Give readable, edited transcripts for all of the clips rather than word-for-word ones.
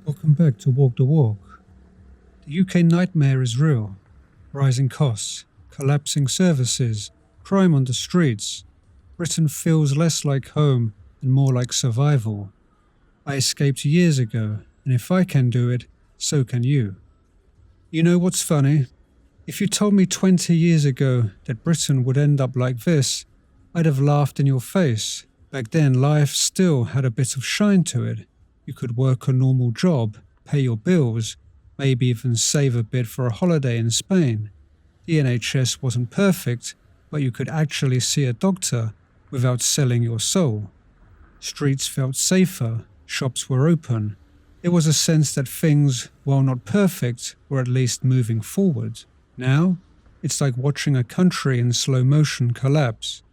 Welcome back to Walk the Walk. The UK nightmare is real. Rising costs, collapsing services, crime on the streets. Britain feels less like home and more like survival. I escaped years ago, and if I can do it, so can you. You know what's funny? If you told me 20 years ago that Britain would end up like this, I'd have laughed in your face. Back then, life still had a bit of shine to it. You could work a normal job, pay your bills, maybe even save a bit for a holiday in Spain. The NHS wasn't perfect, but you could actually see a doctor without selling your soul. Streets felt safer, shops were open. There was a sense that things, while not perfect, were at least moving forward. Now, it's like watching a country in slow motion collapse.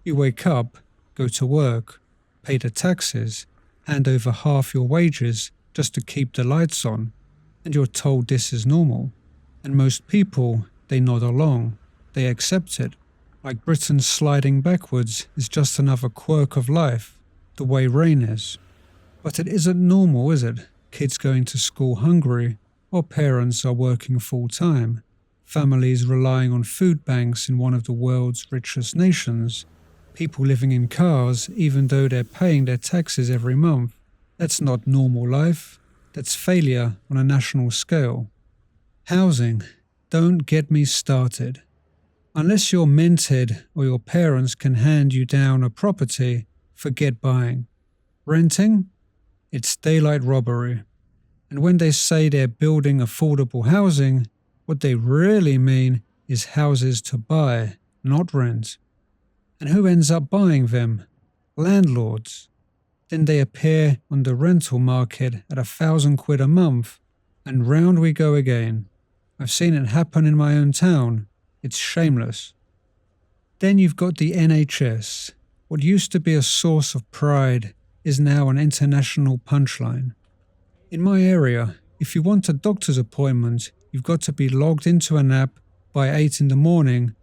You wake up, go to work, pay the taxes, hand over half your wages just to keep the lights on, and you're told this is normal. And most people, they nod along, they accept it. Like Britain sliding backwards is just another quirk of life, the way rain is. But it isn't normal, is it? Kids going to school hungry, or parents are working full time. Families relying on food banks in one of the world's richest nations. People living in cars even though they're paying their taxes every month. That's not normal life. That's failure on a national scale. Housing. Don't get me started. Unless you're minted or your parents can hand you down a property, forget buying. Renting? It's daylight robbery. And when they say they're building affordable housing, what they really mean is houses to buy, not rent. And who ends up buying them? Landlords. Then they appear on the rental market at £1,000 a month, and round we go again. I've seen it happen in my own town. It's shameless. Then you've got the NHS. What used to be a source of pride is now an international punchline. In my area, if you want a doctor's appointment, you've got to be logged into an app by 8 in the morning,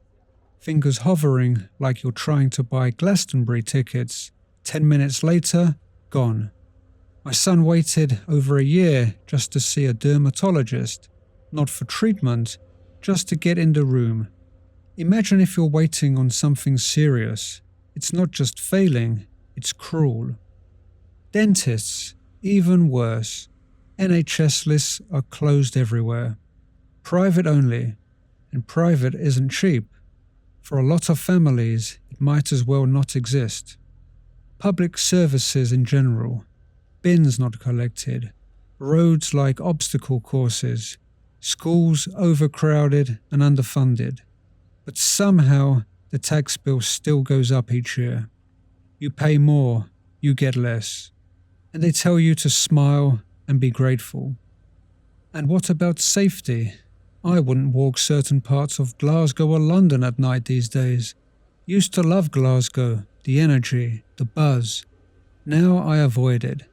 fingers hovering like you're trying to buy Glastonbury tickets. 10 minutes later, gone. My son waited over a year just to see a dermatologist, not for treatment, just to get in the room. Imagine if you're waiting on something serious. It's not just failing, it's cruel. Dentists, even worse. NHS lists are closed everywhere. Private only, and private isn't cheap. For a lot of families, it might as well not exist. Public services in general, bins not collected, roads like obstacle courses, schools overcrowded and underfunded. But somehow the tax bill still goes up each year. You pay more, you get less. And they tell you to smile and be grateful. And what about safety? I wouldn't walk certain parts of Glasgow or London at night these days. Used to love Glasgow, the energy, the buzz. Now I avoid it.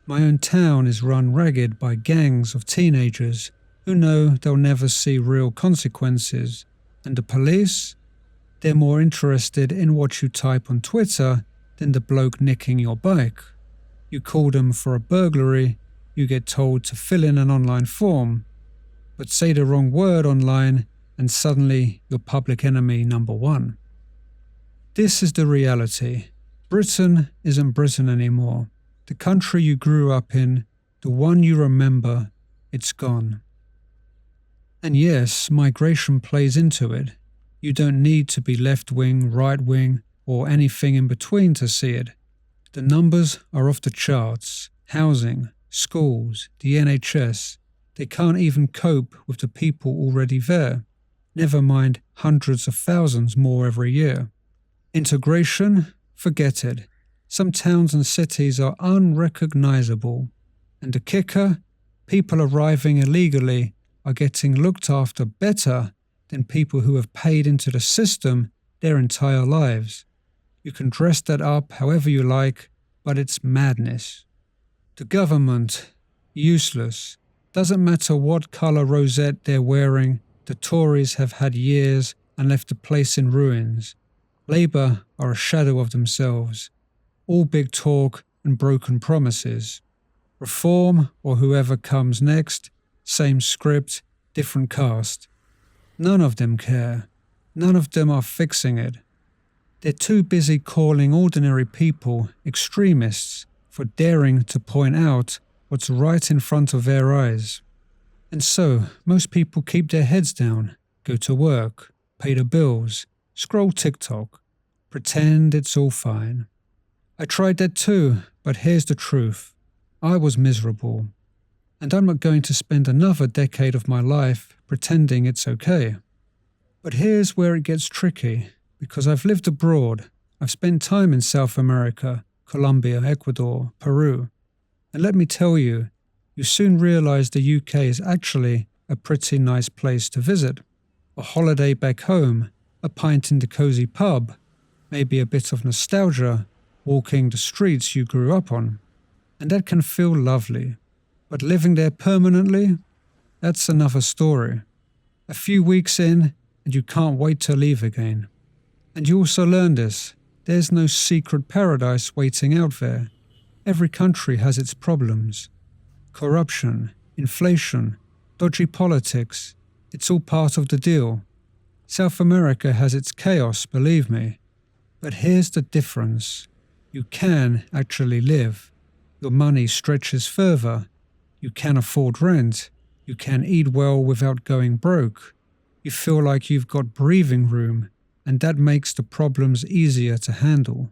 My own town is run ragged by gangs of teenagers who know they'll never see real consequences. And the police? They're more interested in what you type on Twitter than the bloke nicking your bike. You call them for a burglary, you get told to fill in an online form. But say the wrong word online and suddenly you're public enemy number one. This is the reality. Britain isn't Britain anymore. The country you grew up in, the one you remember, it's gone. And yes, migration plays into it. You don't need to be left-wing, right-wing, or anything in between to see it. The numbers are off the charts. Housing, schools, the NHS. They can't even cope with the people already there. Never mind hundreds of thousands more every year. Integration? Forget it. Some towns and cities are unrecognizable. And the kicker? People arriving illegally are getting looked after better than people who have paid into the system their entire lives. You can dress that up however you like, but it's madness. The government? Useless. Doesn't matter what colour rosette they're wearing, the Tories have had years and left the place in ruins. Labour are a shadow of themselves. All big talk and broken promises. Reform or whoever comes next, same script, different cast. None of them care. None of them are fixing it. They're too busy calling ordinary people extremists for daring to point out what's right in front of their eyes. And so, most people keep their heads down, go to work, pay the bills, scroll TikTok, pretend it's all fine. I tried that too, but here's the truth. I was miserable. And I'm not going to spend another decade of my life pretending it's okay. But here's where it gets tricky, because I've lived abroad. I've spent time in South America, Colombia, Ecuador, Peru. And let me tell you, you soon realize the UK is actually a pretty nice place to visit. A holiday back home, a pint in the cozy pub, maybe a bit of nostalgia, walking the streets you grew up on. And that can feel lovely. But living there permanently, that's another story. A few weeks in, and you can't wait to leave again. And you also learn this. There's no secret paradise waiting out there. Every country has its problems. Corruption, inflation, dodgy politics, it's all part of the deal. South America has its chaos, believe me. But here's the difference. You can actually live. Your money stretches further. You can afford rent. You can eat well without going broke. You feel like you've got breathing room, and that makes the problems easier to handle.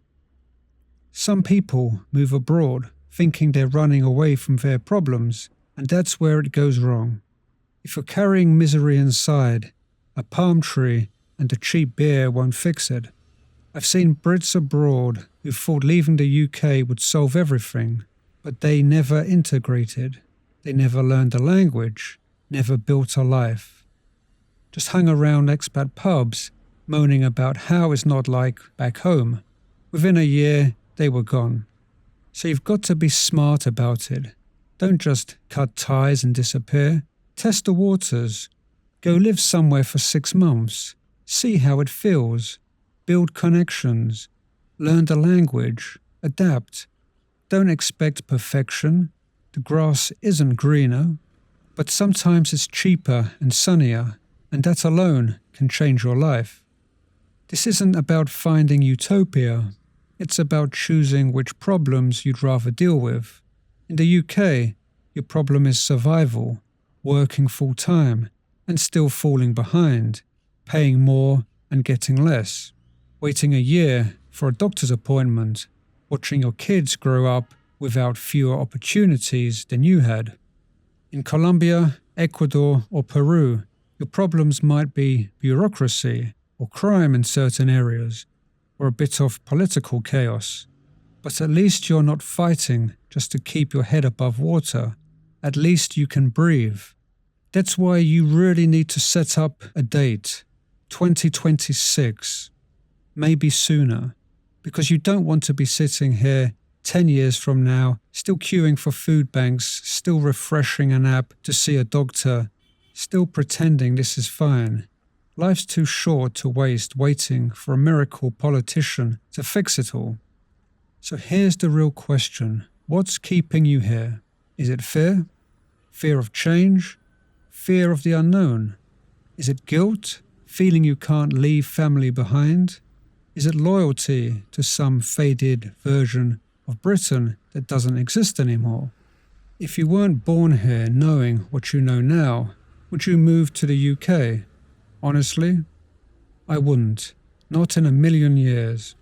Some people move abroad thinking they're running away from their problems, and that's where it goes wrong. If you're carrying misery inside, a palm tree and a cheap beer won't fix it. I've seen Brits abroad who thought leaving the UK would solve everything, but they never integrated. They never learned the language, never built a life. Just hung around expat pubs, moaning about how it's not like back home. Within a year, they were gone. So you've got to be smart about it. Don't just cut ties and disappear. Test the waters. Go live somewhere for 6 months. See how it feels. Build connections. Learn the language. Adapt. Don't expect perfection. The grass isn't greener. But sometimes it's cheaper and sunnier, and that alone can change your life. This isn't about finding utopia. It's about choosing which problems you'd rather deal with. In the UK, your problem is survival, working full-time, and still falling behind, paying more and getting less, waiting a year for a doctor's appointment, watching your kids grow up without fewer opportunities than you had. In Colombia, Ecuador, or Peru, your problems might be bureaucracy or crime in certain areas, or a bit of political chaos. But at least you're not fighting just to keep your head above water. At least you can breathe. That's why you really need to set up a date, 2026, maybe sooner, because you don't want to be sitting here 10 years from now, still queuing for food banks, still refreshing an app to see a doctor, still pretending this is fine. Life's too short to waste waiting for a miracle politician to fix it all. So here's the real question. What's keeping you here? Is it fear? Fear of change? Fear of the unknown? Is it guilt? Feeling you can't leave family behind? Is it loyalty to some faded version of Britain that doesn't exist anymore? If you weren't born here knowing what you know now, would you move to the UK? Honestly, I wouldn't. Not in a million years.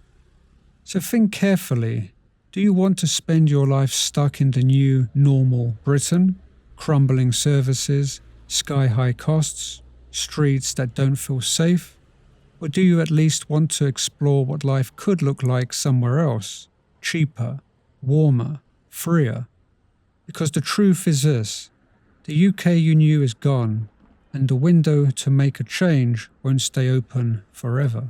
So think carefully. Do you want to spend your life stuck in the new normal Britain? Crumbling services, sky-high costs, streets that don't feel safe? Or do you at least want to explore what life could look like somewhere else? Cheaper, warmer, freer? Because the truth is this. The UK you knew is gone, and the window to make a change won't stay open forever.